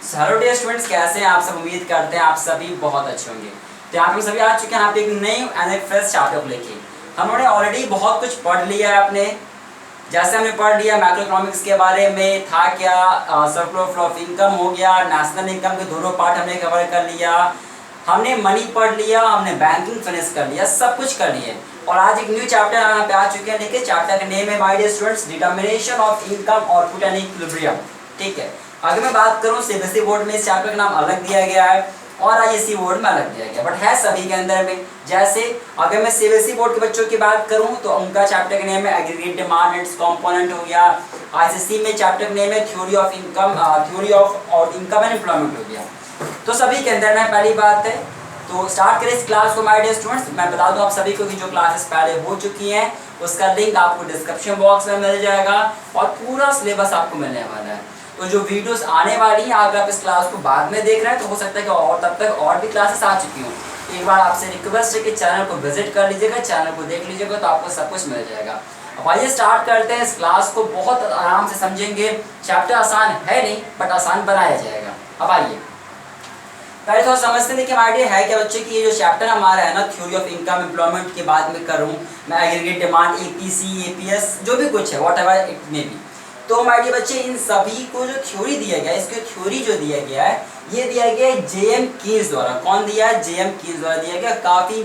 Hello dear students, कैसे हैं आप सब। उम्मीद करते हैं आप सभी बहुत अच्छे होंगे। तो यहाँ पे सभी आ चुके हैं यहाँ पे एक नई एंड एक फ्रेश चैप्टर को लेके। हमने ऑलरेडी बहुत कुछ पढ़ लिया है अपने। जैसे हमने पढ़ लिया मैक्रो इकोनॉमिक्स के बारे में था क्या, सर्कुलर ऑफ इनकम हो गया, नेशनल इनकम के दोनों पार्ट हमने कवर कर लिया, हमने मनी पढ़ लिया, हमने बैंकिंग फिनिश कर लिया, सब कुछ कर लिए। और आज एक न्यू चैप्टर यहाँ पे आ चुके हैं। देखिए चैप्टर का नेम है my dear students, determination of income output and equilibrium. ठीक है, अगर मैं बात करूं सीबीएसई बोर्ड में इस चैप्टर का नाम अलग दिया गया है और आईएससी बोर्ड में अलग दिया गया, बट है सभी के अंदर में। जैसे अगर मैं सीबीएसई बोर्ड के बच्चों की बात करूं तो उनका चैप्टर का नेम है aggregate demand and it's component हो गया। आईसीएससी में चैप्टर का नेम है theory of income and employment हो गया। तो सभी के अंदर में पहली बात है, तो स्टार्ट करें इस क्लास को माय डियर स्टूडेंट्स। मैं बता दूं आप सभी को कि जो क्लासेस पहले हो चुकी हैं उसका लिंक आपको डिस्क्रिप्शन बॉक्स में मिल जाएगा और पूरा सिलेबस आपको मिलने वाला है। तो जो वीडियोस आने वाली हैं, अगर आप इस क्लास को बाद में देख रहे हैं तो हो सकता है कि और तब तक और भी क्लासेस आ चुकी हों। एक बार आपसे रिक्वेस्ट है कि चैनल को विजिट कर लीजिएगा, चैनल को देख लीजिएगा तो आपको सब कुछ मिल जाएगा। अब आइए स्टार्ट करते हैं इस क्लास को। बहुत आराम से समझेंगे, चैप्टर आसान है नहीं बट आसान बनाया जाएगा। अब आइए पहले थोड़ा समझते हैं कि आइडिया है क्या बच्चे की। ये जो चैप्टर हमारा है ना, थ्योरी ऑफ इनकम एम्प्लॉयमेंट की बात में करूँ मैं, एग्रीगेट डिमांड, एपीसी, एपीएस, जो भी कुछ है what ever it may be. तो माय डियर बच्चे, इन सभी को जो थ्योरी दिया गया है, इसकी थ्योरी जो दिया गया है, ये दिया गया है जेएम कीन्स द्वारा। कौन दिया है? जेएम कीन्स द्वारा दिया गया। काफ़ी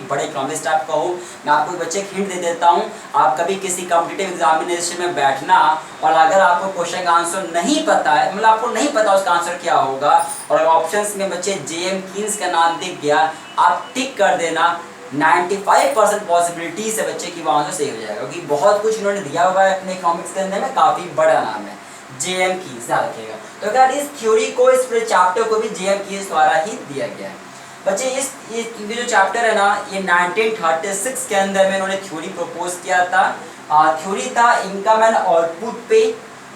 बड़े इकोनॉमिस्ट आप कहो। मैं आपको बच्चे हिंट दे देता हूँ, आप कभी किसी कॉम्पिटिटिव एग्जामिनेशन में बैठना और अगर आपको क्वेश्चन का आंसर नहीं पता है, मतलब आपको नहीं पता उसका आंसर क्या होगा और ऑप्शंस में बच्चे जेएम कीन्स का नाम दिख गया, आप टिक कर देना। 95% पॉसिबिलिटी से बच्चे की वहाँ से सही हो जाएगा, क्योंकि बहुत कुछ इन्होंने दिया हुआ है अपने इकोनॉमिक्स के अंदर में। काफ़ी बड़ा नाम है जेएम कीन्स, याद रखिएगा। तो अगर इस थ्योरी को, इस पूरे चैप्टर को भी जेएम कीन्स द्वारा ही दिया गया है बच्चे। ये जो चैप्टर है ना, ये 1936 के अंदर में इन्होंने थ्योरी प्रपोज किया था। थ्योरी था इनकम एंड आउटपुट पे,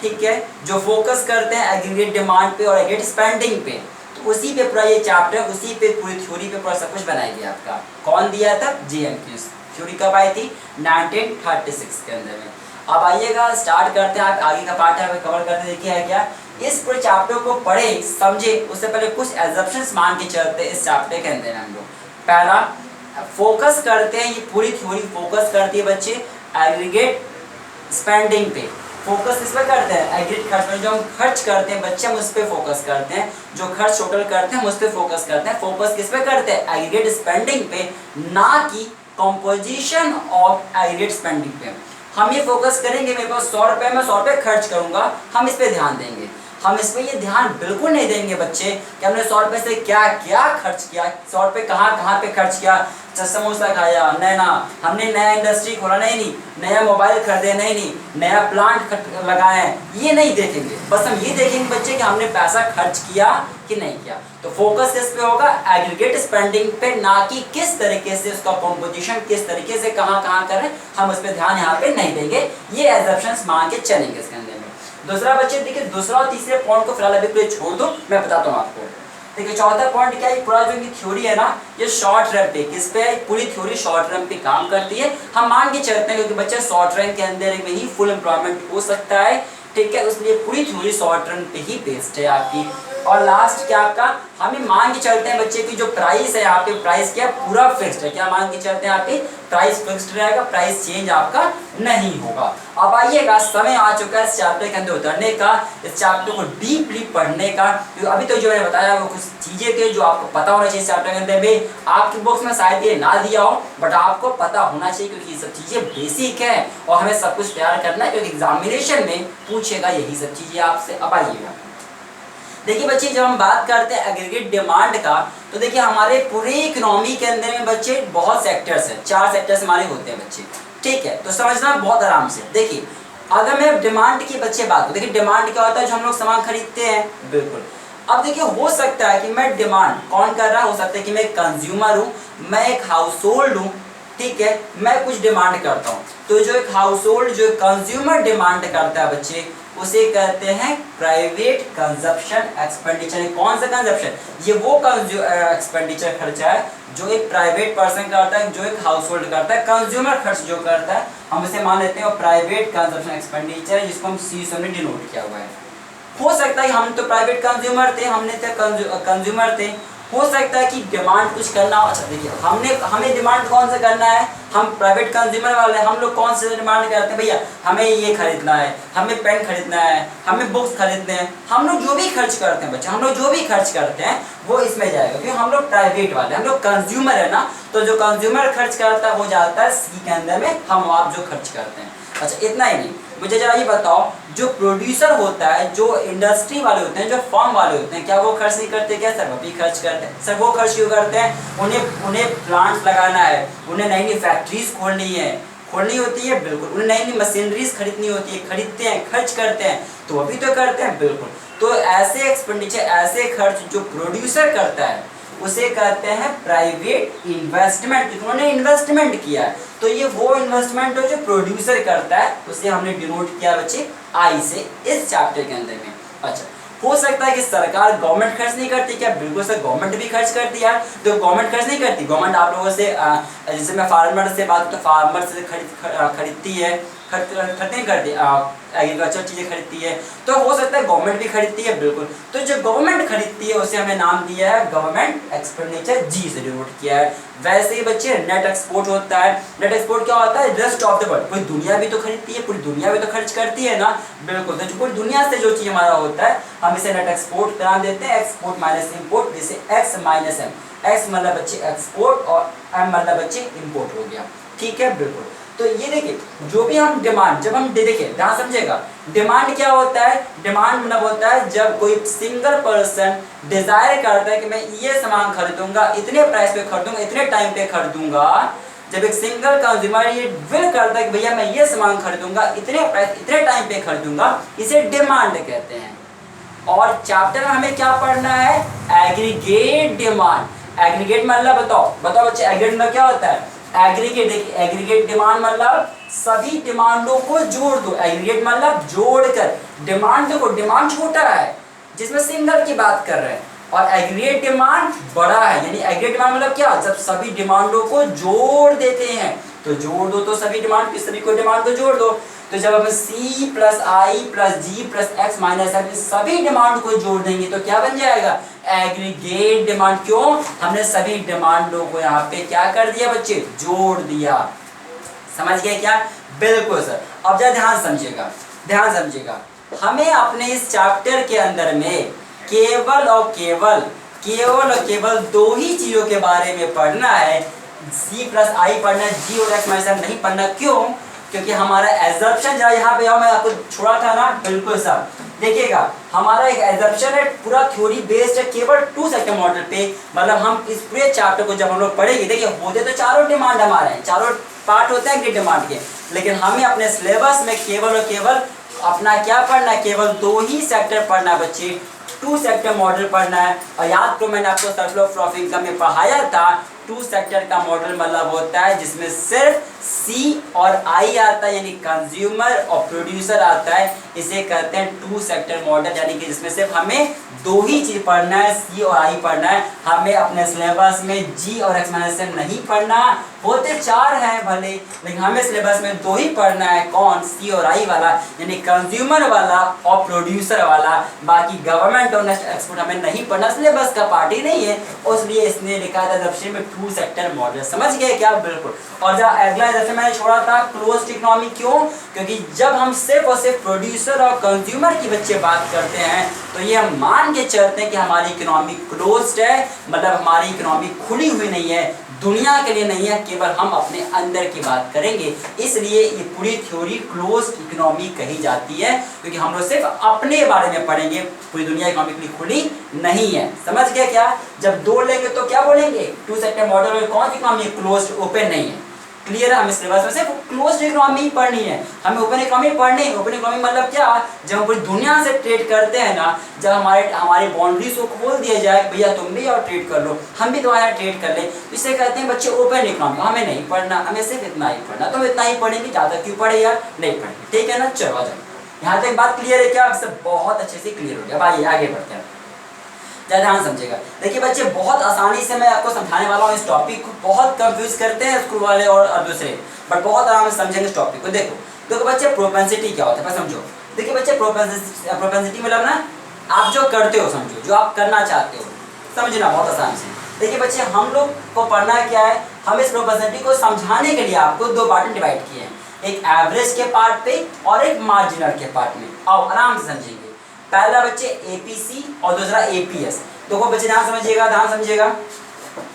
ठीक है, जो फोकस करते हैं एग्रीगेट डिमांड पे और एग्रीगेट स्पेंडिंग पे। तो उसी पे पूरा ये चैप्टर, उसी पे पूरी थ्योरी पे पूरा सब कुछ बनाया गया आपका। कौन दिया था? JM Keynes. थ्योरी कब आई थी? 1936 के अंदर में। अब आइएगा स्टार्ट करते हैं, आप आगे का पार्ट है कवर करते हैं। देखिए है क्या, इस पूरे चैप्टर को पढ़े समझे उससे पहले कुछ एजम्पशंस मान के चलते हैं इस चैप्टर के अंदर हम लोग। पहला, फोकस करते हैं, ये पूरी थ्योरी फोकस करती है बच्चे एग्रीगेट स्पेंडिंग पे। फोकस किस पे करते हैं? एग्रीगेट खर्च में जो हम खर्च करते हैं बच्चे, हम उस पर फोकस करते हैं। जो खर्च टोटल करते हैं हम उस पर फोकस करते हैं। फोकस किस पे करते हैं? एग्रीगेट स्पेंडिंग पे, ना कि कंपोजिशन ऑफ एग्रीगेट स्पेंडिंग पे। हम ये फोकस करेंगे, मेरे पास 100 रुपये, मैं 100 रुपये खर्च करूंगा, हम इस पे ध्यान देंगे। हम इस पे ये ध्यान बिल्कुल नहीं देंगे बच्चे कि हमने 100 रुपये से क्या क्या खर्च किया, 100 रुपये कहाँ पे खर्च किया। समोसा खाया, नहीं ना, हमने नया इंडस्ट्री खोला, नहीं, नया मोबाइल खरीदे, नहीं, नया प्लांट लगाए, ये नहीं देखेंगे। बस हम ये देखेंगे बच्चे कि हमने पैसा खर्च किया कि नहीं किया। तो फोकस किस पे होगा? एग्रीगेट स्पेंडिंग पे, ना कि किस तरीके से उसका कंपोजिशन, किस तरीके से कहाँ कर रहे हैं, हम उस पर ध्यान यहाँ पे नहीं देंगे। ये एजम्पशंस मान के चलेंगे इसके अंदर में। दूसरा बच्चे देखिए, दूसरा और तीसरे पॉइंट को फिलहाल अभी के छोड़ दो, मैं बताता हूँ आपको। देखिए चौथा पॉइंट क्या है, पूरा जो इनकी थ्योरी है ना, ये शॉर्ट रन पे, किस पे? पूरी थ्योरी शॉर्ट रन पे काम करती है। हम मान के चलते हैं क्योंकि बच्चे शॉर्ट रन के अंदर में ही फुल एम्प्लॉयमेंट हो सकता है, ठीक है, इसलिए पूरी थ्योरी शॉर्ट रन पे ही बेस्ड है आपकी। और लास्ट क्या आपका, हमें मान के चलते हैं बच्चे की जो प्राइस है यहाँ पे, प्राइस क्या पूरा फिक्स्ड है। क्या मान के चलते हैं यहाँ पे? प्राइस फिक्स्ड रहेगा, प्राइस चेंज आपका नहीं होगा। अब आइएगा, समय आ चुका है इस चैप्टर के अंदर उतरने का, इस चैप्टर को डीपली पढ़ने का। अभी तो जो मैंने बताया वो कुछ चीजें थे जो आपको पता होना चाहिए इस चैप्टर के अंदर में। आपकी बुक्स में शायद ये ना दिया हो बट आपको पता होना चाहिए, क्योंकि ये सब चीजें बेसिक है और हमें सब कुछ तैयार करना है, क्योंकि एग्जामिनेशन में पूछेगा यही सब चीजें आपसे। अब आइएगा देखिए बच्चे, जब हम बात करते हैं एग्रीगेट डिमांड का, तो देखिए हमारे पूरे इकोनॉमी के अंदर में बच्चे बहुत सेक्टर्स हैं, 4 सेक्टर्स हमारे होते हैं बच्चे, ठीक है। तो समझना बहुत आराम से। देखिए अगर मैं डिमांड की बच्चे बात करूं, देखिए डिमांड क्या होता है? जो हम लोग सामान खरीदते हैं, बिल्कुल। अब देखिए हो सकता है कि मैं डिमांड कौन कर रहा है, हो सकता है कि मैं कंज्यूमर हूँ, मैं एक हाउस होल्ड हूँ, ठीक है, मैं कुछ डिमांड करता हूँ। तो जो एक हाउस होल्ड, जो कंज्यूमर डिमांड करता है बच्चे, उसे कहते हैं प्राइवेट कंजप्शन एक्सपेंडिचर। कौन सा कंजप्शन? ये वो एक्सपेंडिचर खर्चा है जो एक प्राइवेट पर्सन करता है, जो एक हाउस होल्ड करता है। कंज्यूमर खर्च जो करता है हम इसे मान लेते हैं प्राइवेट कंजप्शन एक्सपेंडिचर, जिसको हम सी से डिनोट किया हुआ है। हो सकता है हम तो प्राइवेट कंज्यूमर थे, हमने तो कंज्यूमर थे, हो सकता है कि डिमांड कुछ करना हो। अच्छा देखिए, हमें डिमांड कौन सा करना है, हम प्राइवेट कंज्यूमर वाले, हम लोग कौन से डिमांड करते हैं, भैया हमें ये खरीदना है, हमें पेन खरीदना है, हमें बुक्स खरीदने हैं। हम लोग जो भी खर्च करते हैं बच्चे, हम लोग जो भी खर्च करते हैं वो इसमें जाएगा, क्योंकि हम लोग प्राइवेट वाले, हम लोग कंज्यूमर है ना, तो जो कंज्यूमर खर्च करता है वो जाता है सी के अंदर में, हम आप जो खर्च करते हैं। अच्छा इतना ही नहीं, मुझे जरा ये बताओ, जो प्रोड्यूसर होता है, जो इंडस्ट्री वाले होते हैं, जो फर्म वाले होते हैं, क्या वो खर्च नहीं करते क्या सर? वो भी खर्च करते हैं सर। वो खर्च क्यों करते हैं? उन्हें प्लांट्स लगाना है, उन्हें नई नई फैक्ट्रीज खोलनी होती है, बिल्कुल। उन्हें नई नई मशीनरीज खरीदनी होती है, खरीदते हैं, खर्च करते हैं, तो वो भी तो करते हैं, बिल्कुल। तो ऐसे एक्सपेंडिचर, ऐसे खर्च जो प्रोड्यूसर करता है उसे कहते हैं प्राइवेट इन्वेस्टमेंट, क्योंकि उन्होंने इन्वेस्टमेंट किया है। तो ये वो इन्वेस्टमेंट है जो प्रोड्यूसर करता है, उसे हमने डिनोट किया बच्चे आई से इस चैप्टर के अंदर में। अच्छा, हो सकता है कि सरकार, गवर्नमेंट खर्च नहीं करती क्या? बिल्कुल सर, गवर्नमेंट भी खर्च करती है। तो गवर्नमेंट खर्च नहीं करती, गवर्नमेंट आप लोगों से जैसे मैं फार्मर से बात, तो फार्मर से खरीदती है, खरीदती करती एग्रीकल्चर चीज़ें खरीदती है, तो हो सकता है गवर्नमेंट भी खरीदती है, बिल्कुल। तो जो गवर्नमेंट खरीदती है उसे हमें नाम दिया है गवर्नमेंट एक्सपेंडिचर, जी से डिनोट किया है। वैसे ही बच्चे नेट एक्सपोर्ट होता है। नेट एक्सपोर्ट क्या होता है? रेस्ट ऑफ द वर्ल्ड, पूरी दुनिया भी तो खरीदती है, पूरी दुनिया भी तो खर्च करती है ना, बिल्कुल। तो पूरी दुनिया से जो चीज़ हमारा होता है हम इसे नेट एक्सपोर्ट नाम देते हैं, एक्सपोर्ट माइनस इम्पोर्ट, जैसे एक्स माइनस एम। एक्स मतलब बच्चे एक्सपोर्ट और एम मतलब बच्चे इम्पोर्ट हो गया, ठीक है, बिल्कुल। तो ये देखिए, जो भी हम डिमांड, जब हम देखिए ध्यान समझेगा, डिमांड क्या होता है? डिमांड मतलब होता है जब कोई सिंगल पर्सन डिजायर करता है कि मैं ये सामान खरीदूंगा, इतने प्राइस पे खरीदूंगा, इतने टाइम पे खरीदूंगा। जब एक सिंगल कंज्यूमर ये विल करता है कि भैया मैं ये सामान खरीदूंगा, इतने प्राइस, इतने टाइम पे खरीदूंगा, इसे डिमांड कहते हैं। और चैप्टर में हमें क्या पढ़ना है? Aggregate demand. एग्रीगेट मतलब बताओ बच्चे, एग्रीगेट मतलब क्या होता है? एग्रीगेट, देखिए एग्रीगेट डिमांड मतलब सभी डिमांडों को जोड़ दो। एग्रीगेट मतलब जोड़कर, डिमांड देखो, डिमांड छोटा है जिसमें सिंगल की बात कर रहे हैं, और एग्रीगेट डिमांड बड़ा है, यानी एग्रीगेट डिमांड मतलब क्या? जब सभी डिमांडों को जोड़ देते हैं, तो जोड़ दो तो सभी डिमांड, किस सभी को डिमांड को जोड़ दो। तो जब हम C प्लस आई प्लस जी प्लस एक्स माइनस एम सभी डिमांड को जोड़ देंगे तो क्या बन जाएगा? Aggregate demand. क्यों? हमने सभी डिमांडों को यहाँ पे क्या कर दिया बच्चे? जोड़ दिया। समझ गए क्या? बिल्कुल सर। अब जरा ध्यान समझिएगा, ध्यान समझिएगा, हमें अपने इस चैप्टर के अंदर में केवल और केवल दो ही चीजों के बारे में पढ़ना है। C प्लस आई पढ़ना है, G और X माइनस एम नहीं पढ़ना। क्यों? क्योंकि हमारा एजम्पशन जरा यहाँ पे मैं आपको छोड़ा था ना, बिल्कुल सर। देखिएगा, हमारा एक एजम्पशन है, पूरा थ्योरी बेस्ड है केवल 2 सेक्टर मॉडल पे। मतलब हम इस पूरे चैप्टर को जब हम लोग पढ़ेंगे, देखिए होते तो चारों डिमांड हमारे हैं, चारों पार्ट होते हैं डिमांड के, लेकिन हमें अपने सिलेबस में केवल और केवल अपना क्या पढ़ना है? केवल 2 ही सेक्टर पढ़ना है बच्चे, 2 सेक्टर मॉडल पढ़ना है। और याद तो मैंने आपको सर्कल ऑफ इनकम में पढ़ाया था, 2 सेक्टर का मॉडल मतलब होता है जिसमें सिर्फ C और I आता है, यानी कंज्यूमर और प्रोड्यूसर आता है। इसे कहते हैं 2 सेक्टर मॉडल, यानी कि जिसमें सिर्फ हमें 2 ही चीज पढ़ना है, C और I पढ़ना है। हमें अपने सिलेबस में G और X माइनस एम नहीं पढ़ना, होते 4 हैं भले, लेकिन हमें सिलेबस में 2 ही पढ़ना है। कौन? C और I वाला, यानी कंज्यूमर वाला और प्रोड्यूसर वाला। बाकी गवर्नमेंट और नेशनल एक्सपोर्ट हमें नहीं पढ़ना, सिलेबस का पार्ट ही नहीं है, इसलिए इसने लिखा था ऑप्शन में 2 सेक्टर मॉडल। समझ गए क्या? बिल्कुल। और जब अगला जैसे मैंने छोड़ा था क्लोज्ड इकोनॉमी, क्यों? क्योंकि जब हम सिर्फ और सिर्फ प्रोड्यूसर और कंज्यूमर की बच्चे बात करते हैं तो ये हम मान के चलते हैं कि हमारी इकोनॉमी क्लोज्ड है, मतलब हमारी इकोनॉमी खुली हुई नहीं है, दुनिया के लिए नहीं है, केवल हम अपने अंदर की बात करेंगे। इसलिए ये पूरी थ्योरी क्लोज्ड इकोनॉमी कही जाती है, क्योंकि हम लोग सिर्फ अपने बारे में पढ़ेंगे, पूरी दुनिया इकोनॉमी के लिए खुली नहीं है। समझ गया क्या? जब 2 लेंगे तो क्या बोलेंगे? 2 सेक्टर मॉडल में कौन सी इकोनॉमी क्लोज्ड, ओपन नहीं है। क्लियर है? हमें सिलेबस में सिर्फ क्लोज्ड इकोनॉमी ही पढ़नी है, हमें ओपन इकोनॉमी पढ़नी है। ओपन इकोनॉमी मतलब क्या? जब हम पूरी दुनिया से ट्रेड करते हैं ना, जब हमारे बाउंड्रीज को खोल दिया जाए, भैया तुम भी और ट्रेड कर लो, हम भी तुम्हारा ट्रेड कर ले, तो इसे कहते हैं बच्चे ओपन इकोनॉमी। हमें नहीं पढ़ना, हमें सिर्फ इतना ही पढ़ना। तो इतना ही पढ़ेंगे, ज़्यादा क्यों पढ़े यार? नहीं पढ़ेंगे, ठीक है ना? चलो आ जाओ, यहाँ तक बात क्लियर है क्या? आपसे बहुत अच्छे से क्लियर हो गया। भाई आगे बढ़ते हैं, ध्यान समझेगा। देखिए बच्चे, बहुत आसानी से मैं आपको समझाने वाला हूँ इस टॉपिक को। बहुत कंफ्यूज करते हैं स्कूल वाले और दूसरे, बट बहुत आराम से समझेंगे इस टॉपिक को। देखो बच्चे, प्रोपेंसिटी क्या होता है समझो। देखिए बच्चे, प्रोपेंसिटी मतलब ना आप जो करते हो समझो, जो आप करना चाहते हो, समझना बहुत आसान से। देखिए बच्चे, हम लोग को पढ़ना क्या है, हम इस प्रोपेंसिटी को समझाने के लिए आपको दो पार्ट में डिवाइड किए हैं, एक एवरेज के पार्ट पे और एक मार्जिनल के पार्ट में। आओ आराम से समझेंगे। पहला बच्चे एपीसी और दूसरा एपीएस। देखो बच्चे ध्यान समझिएगा, ध्यान समझिएगा।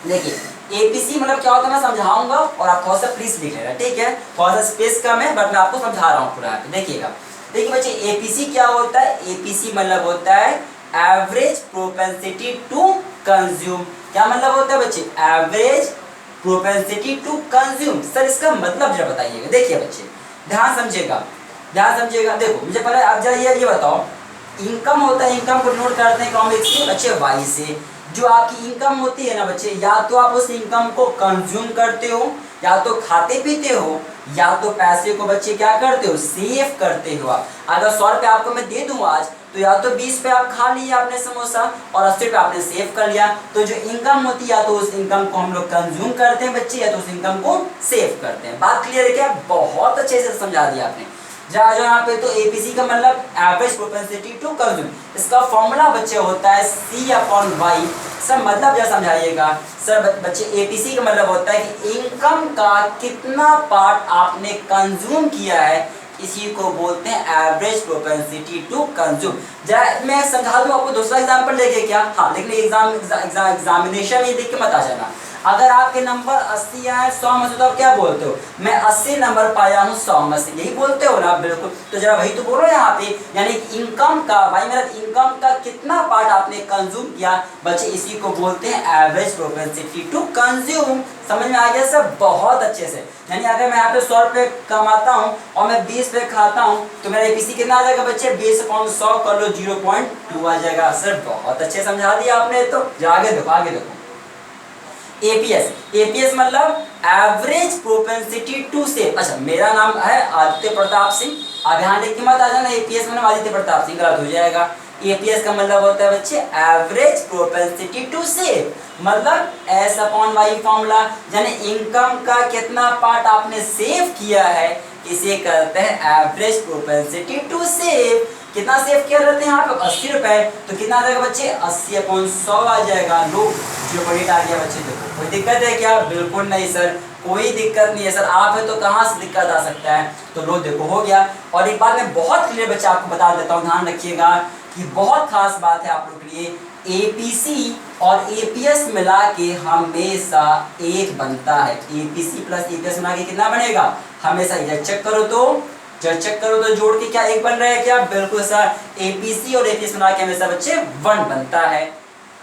देखिए एपीसी मतलब क्या होता है, मैं समझाऊंगा और आप थोड़ा सा प्लीज लिख लेना, ठीक है। थोड़ा सा स्पेस कम है बट मैं आपको समझा रहा हूँ पूरा। देखिएगा, देखिए बच्चे एपीसी क्या होता है, एपीसी मतलब होता है एवरेज प्रोपेंसिटी टू कंज्यूम। क्या मतलब होता है बच्चे, average propensity to consume. Sir इसका मतलब जरा बताइएगा। देखिए बच्चे ध्यान समझिएगा, ध्यान समझिएगा। देखो मुझे पहले आप जरा ये बताओ, इनकम होता है, इनकम को नोट करते हैं इकोनॉमिक्स से बच्चे वाई से। जो आपकी इनकम होती है ना बच्चे, या तो आप उस इनकम को कंज्यूम करते हो, या तो खाते पीते हो, या तो पैसे को बच्चे क्या करते हो, सेव करते हो आप। अगर 100 रुपये आपको मैं दे दूं आज, तो या तो 20 पे आप खा लिए आपने समोसा और 80 रुपये आपने सेव कर लिया। तो जो इनकम होती है, या तो उस इनकम को हम लोग कंज्यूम करते हैं बच्चे, या तो उस इनकम को सेव करते हैं। बात क्लियर है क्या? बहुत अच्छे से समझा दिया आपने। जहाँ यहाँ पे तो एपीसी का मतलब एवरेज प्रोपेंसिटी टू कंज्यूम, इसका फॉर्मूला बच्चे होता है C/Y। सर मतलब जरा समझाइएगा। सर बच्चे एपीसी का मतलब होता है कि इनकम का कितना पार्ट आपने कंज्यूम किया है, इसी को बोलते हैं एवरेज प्रोपेंसिटी टू कंज्यूम। जरा मैं समझा दूं आपको दूसरा एग्जांपल लेके क्या, हाँ लेकिन एग्जामिनेशन ये देख के मत आ जाना। अगर आपके नंबर 80 आए 100 में से, तो आप क्या बोलते हो, मैं 80 नंबर पाया हूँ 100 में से, यही बोलते हो ना? बिल्कुल। तो जरा वही तो बोलो यहाँ पे, यानी इनकम का, भाई मेरा इनकम का कितना पार्ट आपने कंज्यूम किया बच्चे, इसी को बोलते हैं एवरेज प्रोपेंसिटी टू कंज्यूम। समझ में आ गया सब? बहुत अच्छे से। यानी अगर मैं यहाँ पे 100 रुपये कमाता हूँ और मैं 20 रुपये खाता हूँ, तो मेरा एपीसी कितना आ जाएगा बच्चे, 20/100 कर लो 0.2 आ जाएगा। सर बहुत अच्छे समझा दिया आपने। तो आगे देखो, आगे देखो। एपीएस, एपीएस मतलब एवरेज प्रोपेंसिटी टू सेव। अच्छा मेरा नाम है आदित्य प्रताप सिंह, अब यहाँ लिख के मत आ जाना एपीएस मतलब आदित्य प्रताप सिंह, गलत हो जाएगा। एपीएस का मतलब होता है बच्चे एवरेज प्रोपेंसिटी टू सेव, मतलब S/Y फॉर्मूला, यानी इनकम का कितना पार्ट आपने सेव किया है, इसे कहते हैं एवरेज प्रोपेंसिटी टू सेव। कितना सेव किया रहते हैं यहाँ पे, 80 रुपए, तो कितना आ जाएगा बच्चे, 80/100 आ जाएगा। लो 0.8 आ गया बच्चे। देखो कोई दिक्कत है क्या? बिल्कुल नहीं सर, कोई दिक्कत नहीं है सर। आप है तो कहाँ से दिक्कत आ सकता है? तो लो देखो हो गया। और एक बात मैं बहुत क्लियर बच्चे आपको बता देता हूँ, ध्यान रखिएगा कि बहुत खास बात है आप लोग के लिए। एपीसी और एपीएस मिला के हमेशा एक बनता है। एपीसी प्लस एपीएस मिला के कितना बनेगा हमेशा, ये चेक करो तो, जब चेक करो तो जोड़ के क्या एक बन रहा है क्या? बिल्कुल सर, एपीसी और एपीएस मिला के हमेशा बच्चे 1 बनता है।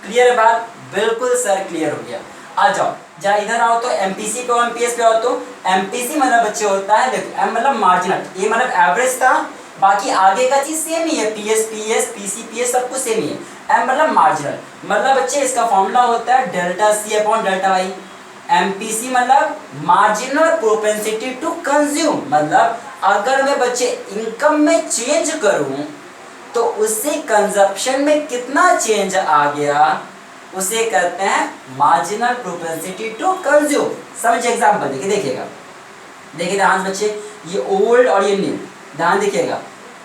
क्लियर है बात? बिल्कुल सर क्लियर हो गया। आ जाओ जरा इधर आओ तो एमपीसी पे और एमपीएस पे आओ तो एमपीसी मतलब बच्चे होता है, देखो एम मतलब मार्जिनल, ए मतलब एवरेज था, बाकी आगे का चीज सेम ही है, पीएस पीएस पीसी पीएस सब कुछ सेम ही है। एम मतलब मार्जिनल, मतलब बच्चे इसका फॉर्मूला होता है डेल्टा C/डेल्टा वाई। एमपीसी मतलब मार्जिनल प्रोपेंसिटी टू कंज्यूम, मतलब अगर मैं बच्चे इनकम में चेंज करूं तो उससे कंजप्शन में कितना चेंज आ गया, उसे कहते हैं मार्जिनल प्रोपेंसिटी टू कंज्यूम। समझिए एग्जांपल देखिए, देखिएगा, देखिए ध्यान बच्चे, ये ओल्ड और ये न्यू, ध्यान देखिएगा।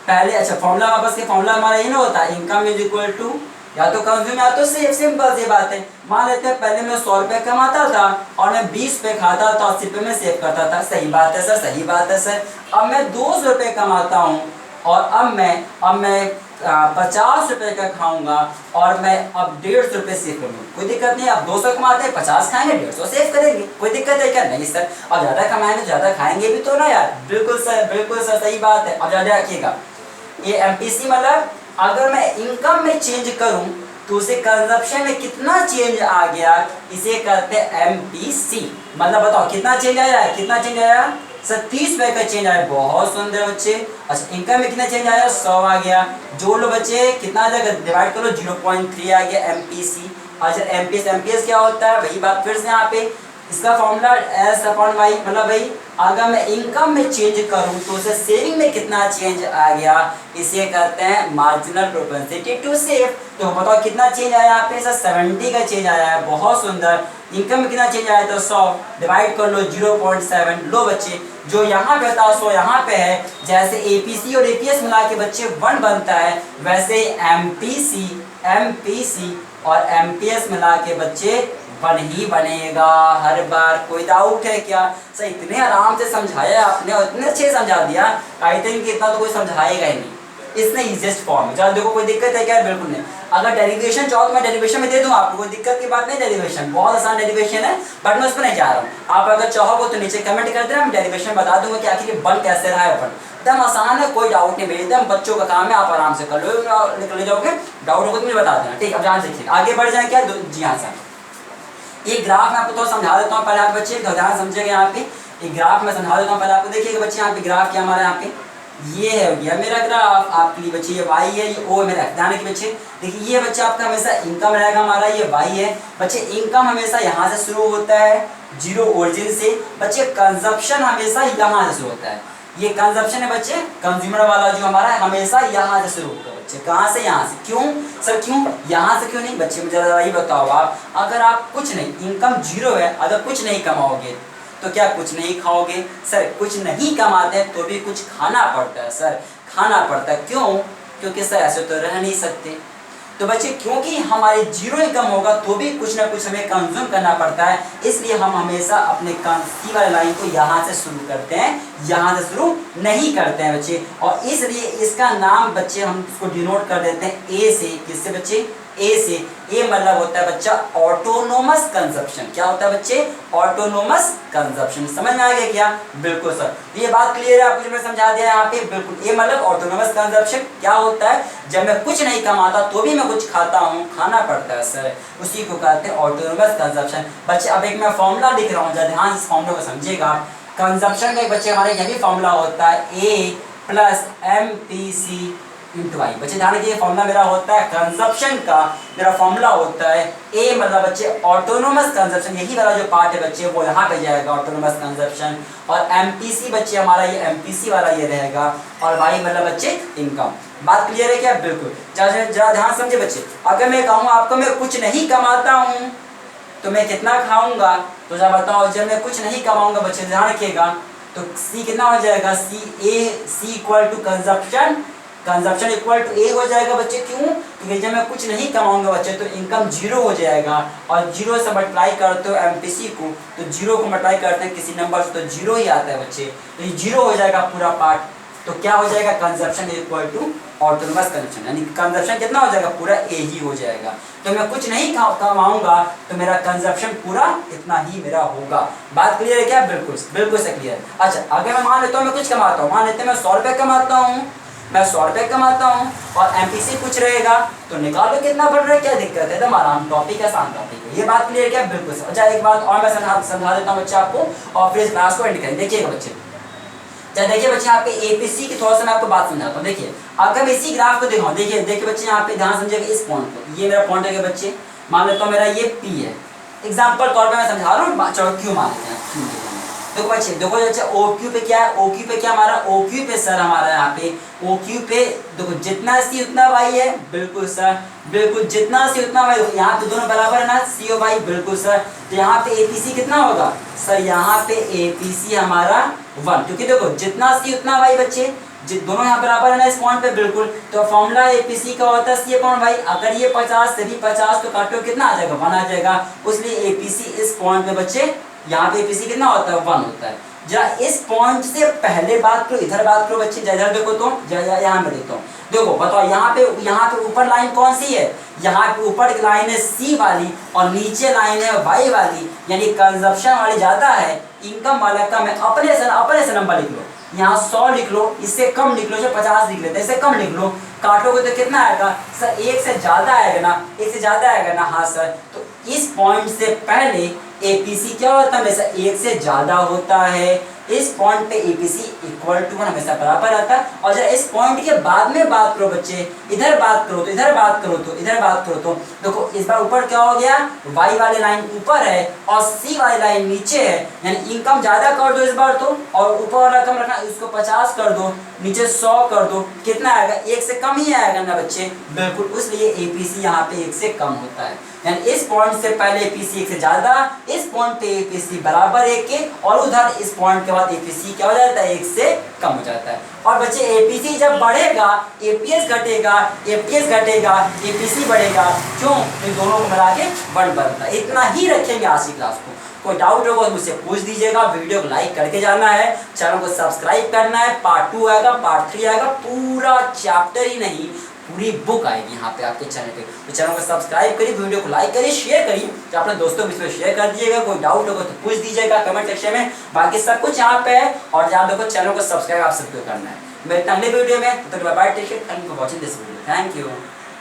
पहले अच्छा फॉर्मूला वापस के, फॉर्मूला हमारा ये ना होता है, इनकम इज इक्वल टू या तो कंज्यूम या तो सेव। सिंपल सी बात है। मान लेते हैं पहले मैं 100 रुपये कमाता था और मैं 20 रुपये खाता था, 80 रुपये में सेव करता था। सही बात है सर, सही बात है सर। अब मैं 200 रुपये कमाता हूँ और अब मैं 50 रुपये का खाऊंगा और मैं अब 150 रुपये सेव करूँगा। कोई दिक्कत नहीं, अब 200 कमाते हैं 50 खाएंगे 150 सेव करेंगे, कोई दिक्कत है क्या? नहीं सर। अब ज़्यादा कमाएंगे तो ज़्यादा खाएंगे भी तो ना यार। बिल्कुल सर, बिल्कुल सर, सही बात है। अब ज़्यादा रखिएगा, ये एमपीसी मतलब अगर मैं इनकम में चेंज करूं तो उसे कंजप्शन में कितना चेंज आ गया, इसे कहते हैं एमपीसी। मतलब बताओ कितना चेंज आया है, कितना चेंज आया सर? 30 रुपये का चेंज आया। बहुत सुंदर बच्चे। अच्छा इनकम में कितना चेंज आया? 100 आ गया। जोड़ लो बच्चे, कितना आ जाएगा, डिवाइड करो, 0.3 आ गया एमपीसी। अच्छा एमपीएस, एमपीएस क्या होता है? वही बात फिर से यहाँ पे इसका फॉर्मूला एस अपॉन वाई, मतलब भाई अगर मैं इनकम में चेंज करूं तो उसे सेविंग में कितना चेंज आ गया, इसे कहते हैं मार्जिनल प्रोपेंसिटी टू सेव। तो बताओ कितना चेंज आया यहाँ पे, सर 70 का चेंज आया है, बहुत सुंदर। इनकम में कितना चेंज आया, तो 100 डिवाइड कर लो 0.7। लो बच्चे जो यहाँ पे था 100 यहाँ पे है, जैसे एपीसी और एपीएस मिला के बच्चे 1 बनता है, वैसे एमपीसी और एमपीएस मिला के बच्चे 1 ही बनेगा हर बार। कोई डाउट है क्या? सर इतने आराम से समझाया आपने और इतने अच्छे समझा दिया, आई थिंक इतना तो कोई समझाएगा ही नहीं, इसने इजीएस्ट फॉर्म है। चलो देखो कोई दिक्कत है क्या? बिल्कुल नहीं। अगर डेरिवेशन चाहो तो मैं डेरिवेशन में दे दूं आपको, कोई दिक्कत की बात नहीं। डेरिवेशन बहुत आसान डेरिवेशन है, बट मैं उस पर नहीं जा रहा हूँ। आप अगर चाहोगे तो नीचे कमेंट कर देना, मैं डेरिवेशन बता दूंगा कि आखिर बन कैसे रहा है। एकदम आसान है, कोई डाउट नहीं, एकदम बच्चों का काम है, आप आराम से कर लो, निकल जाओगे। डाउट होगा तो मुझे बता देना, ठीक। अब ध्यान देखिए आगे बढ़ जाए क्या? जी हाँ सर, ये ग्राफ मैं आपको थोड़ा समझा देता हूँ पहले, आप बच्चे ध्यान समझिएगा। यहाँ पे एक ग्राफ मैं समझा देता हूँ पहले आपको। देखिएगा बच्चे यहाँ पे ग्राफ क्या हमारा, यहाँ पे ये है हो गया मेरा ग्राफ आपके लिए बच्चे, ये वाई है, ये ओ है मेरा। ध्यान रखिए बच्चे, देखिए ये बच्चे आपका हमेशा इनकम रहेगा हमारा, ये वाई है बच्चे। इनकम हमेशा यहाँ से शुरू होता है, जीरो ओरिजिन से बच्चे। कंजप्शन हमेशा यहाँ से शुरू होता है, ये कंजप्शन है बच्चे, कंज्यूमर वाला जो हमारा है हमेशा यहाँ से शुरू होता है बच्चे। कहाँ से? यहाँ से। क्यों सर, क्यों यहाँ से क्यों नहीं बच्चे, मुझे जरा ये बताओ आप। अगर आप कुछ नहीं, इनकम जीरो है, अगर कुछ नहीं कमाओगे तो क्या कुछ नहीं खाओगे? सर कुछ नहीं कमाते तो भी कुछ खाना पड़ता है सर, खाना पड़ता है। क्यों? क्योंकि सर ऐसे तो रह नहीं सकते। तो बच्चे क्योंकि हमारे जीरो इनकम होगा तो भी कुछ ना कुछ हमें कंज्यूम करना पड़ता है, इसलिए हम हमेशा अपने सी वाले लाइन को यहाँ से शुरू करते हैं, यहाँ से शुरू नहीं करते हैं बच्चे। और इसलिए इसका नाम बच्चे हम उसको डिनोट कर देते हैं ए से। किससे बच्चे? ए से। ए मतलब होता है बच्चा ऑटोनोमस कंजप्शन। क्या होता है बच्चे? Autonomous consumption. समझ में आ गया क्या? बिल्कुल सर, ये बात क्लियर है आपको जो मैं समझा दिया यहाँ पे। बिल्कुल, ए मतलब ऑटोनोमस कंजप्शन। क्या होता है? जब मैं कुछ नहीं कमाता तो भी मैं कुछ खाता हूँ, खाना पड़ता है सर, उसी को कहते हैं ऑटोनोमस कंजप्शन। बच्चे अब एक मैं फॉर्मूला लिख रहा हूँ, ध्यान इस फॉर्मूला को समझिएगा। कंजप्शन का एक बच्चे हमारे यह भी फॉर्मूला होता है, A plus M P C into I. बच्चे ध्यान रखिए फॉर्मूला मेरा होता है कंजप्शन का, मेरा फॉर्मूला होता है ए मतलब बच्चे ऑटोनोमस कंजप्शन, यही वाला जो पार्ट है बच्चे वो यहाँ पे जाएगा ऑटोनोमस कंजप्शन। और एमपीसी बच्चे हमारा ये एमपीसी वाला ये रहेगा, और वाई मतलब बच्चे इनकम। बात क्लियर है क्या? बिल्कुल। जरा ध्यान समझे बच्चे, अगर मैं कहूँ आपको मैं कुछ नहीं कमाता हूँ तो मैं कितना खाऊंगा, तो जरा बताओ। जब मैं कुछ नहीं कमाऊंगा बच्चे ध्यान रखिएगा, तो सी कितना हो जाएगा? C equal to consumption, consumption equal to A हो जाएगा बच्चे। क्यों? क्योंकि जब मैं कुछ नहीं कमाऊंगा बच्चे तो इनकम जीरो हो जाएगा, और जीरो से मल्टीप्लाई करते हो एमपीसी को, तो जीरो को मल्टीप्लाई करते हैं किसी नंबर से तो जीरो ही आता है बच्चे, तो ये जीरो हो जाएगा पूरा पार्ट। तो क्या हो जाएगा? Consumption equal to autonomous consumption, यानी कंजप्शन कितना हो जाएगा? पूरा ए ही हो जाएगा। तो मैं कुछ नहीं कमाऊंगा तो मेरा कंजप्शन पूरा इतना ही मेरा होगा। बात क्लियर है क्या? बिल्कुल बिल्कुल से क्लियर। अच्छा अगर मैं मान लेता हूँ मैं कुछ कमाता हूँ, मान लेते हैं मैं 100 रुपये कमाता हूँ, मैं 100 रुपये कमाता हूँ और एमपीसी कुछ रहेगा, तो निकालो कितना बढ़ रहा है, क्या दिक्कत है? एकदम आराम टॉपिक है, आसान टॉपिक है। ये बात क्लियर क्या? बिल्कुल। अच्छा एक बात और मैं समझा देता हूँ बच्चे आपको, और फिर इस क्लास को एंड करें। देखिएगा बच्चे, जब देखिए बच्चे यहाँ पे एपीसी की थोड़ा सा मैं आपको बात समझाता हूँ। देखिए अगर मैं इसी ग्राफ को दिखाऊँ, देखिए देखिए बच्चे यहाँ पे ध्यान समझिएगा इस पॉइंट को, ये मेरा पॉइंट है बच्चे, मान लेता हूँ मेरा ये पी है, एग्जाम्पल तौर पर मैं समझा रहा हूँ। चलो क्यू मान लेते हैं, क्यू देखो बच्चे, देखो बच्चे ओ क्यू पे क्या है? ओ क्यू पे क्या हमारा? ओ क्यू पे सर हमारा यहाँ पे ओ क्यू पे देखो जितना सी उतना वाई है। बिल्कुल सर, बिल्कुल जितना सी उतना वाई। यहाँ पे दोनों बराबर है ना, सी और वाई। बिल्कुल सर। तो यहाँ पे एपीसी कितना होगा सर? यहाँ पे एपीसी हमारा 1, क्योंकि देखो जितना सी उतना वाई बच्चे, दोनों यहाँ बराबर है ना इस पॉइंट पे। बिल्कुल। तो फॉर्मूला एपीसी का होता है सी अपॉन वाई। अगर ये 50 से भी 50 तो काटो कितना आ जाएगा? 1 आ जाएगा। इसलिए एपीसी इस पॉइंट पे बच्चे, यहाँ पे एपीसी कितना होता है? 1 होता है। जरा इस पॉइंट से पहले बात करो, इधर बात करो बच्चे, इधर देखो तो यहाँ में देखता हूँ। देखो बताओ यहाँ पे ऊपर लाइन कौन सी है? यहाँ पे ऊपर की लाइन है सी वाली और नीचे लाइन है वाई वाली, यानी कंजप्शन वाली ज्यादा है, इनकम वाला कम है। अपने से नंबर लिख लो, यहाँ 100 लिख लो, इससे कम लिख लो, जो 50 लिख लेते हैं, इससे कम लिख लो। काटोगे तो कितना आएगा सर? 1 से ज्यादा आएगा ना? 1 से ज्यादा आएगा ना? हाँ सर। तो इस पॉइंट से पहले एपीसी क्या होता है? हमेशा 1 से ज्यादा होता है। इस पॉइंट पे एपीसी इक्वल टू 1 हमेशा बराबर रहता है। और जब इस पॉइंट के बाद में बात करो बच्चे, इधर बात करो तो इधर बात करो तो इधर बात करो तो देखो इस बार ऊपर क्या हो गया, वाई वाली लाइन ऊपर है और सी वाली लाइन नीचे है, यानी इनकम ज्यादा कर दो इस बार तो, और ऊपर वाला कम रखना, इसको 50 कर दो, नीचे 100 कर दो, कितना आएगा, 1 से कम ही आएगा ना बच्चे, बिल्कुल। इसलिए एपीसी यहाँ पे 1 से कम होता है, यानी इस पॉइंट से पहले एपीसी 1 से ज्यादा, इस पॉइंट पे एपीसी बराबर 1 के, और उधर इस पॉइंट के बाद एपीसी क्या हो जाता है, 1 से कम हो जाता है। और बच्चे एपीसी जब बढ़ेगा एपीएस घटेगा, एपीएस घटेगा एपीसी बढ़ेगा, क्यों, इन दोनों को मिला के 1 बनता है। इतना ही रखेंगे आज की क्लास को। कोई डाउट होगा मुझसे पूछ दीजिएगा, वीडियो को लाइक करके जाना है, चैनल को सब्सक्राइब करना है। पार्ट 2 आएगा, पार्ट 3 आएगा, पूरा चैप्टर ही नहीं पूरी बुक आएगी यहाँ पे आपके चैनल पे। तो चैनल को सब्सक्राइब करिए, वीडियो को लाइक करिए, शेयर करिए, तो अपने दोस्तों में शेयर कर दीजिएगा। कोई डाउट होगा तो पूछ दीजिएगा कमेंट सेक्शन में, बाकी सब कुछ यहाँ पे है। और याद रखो चैनल को सब्सक्राइब आप सबको करना है। मेरे अगले वीडियो में, तो bye bye, take care, thank you for watching this video, thank you.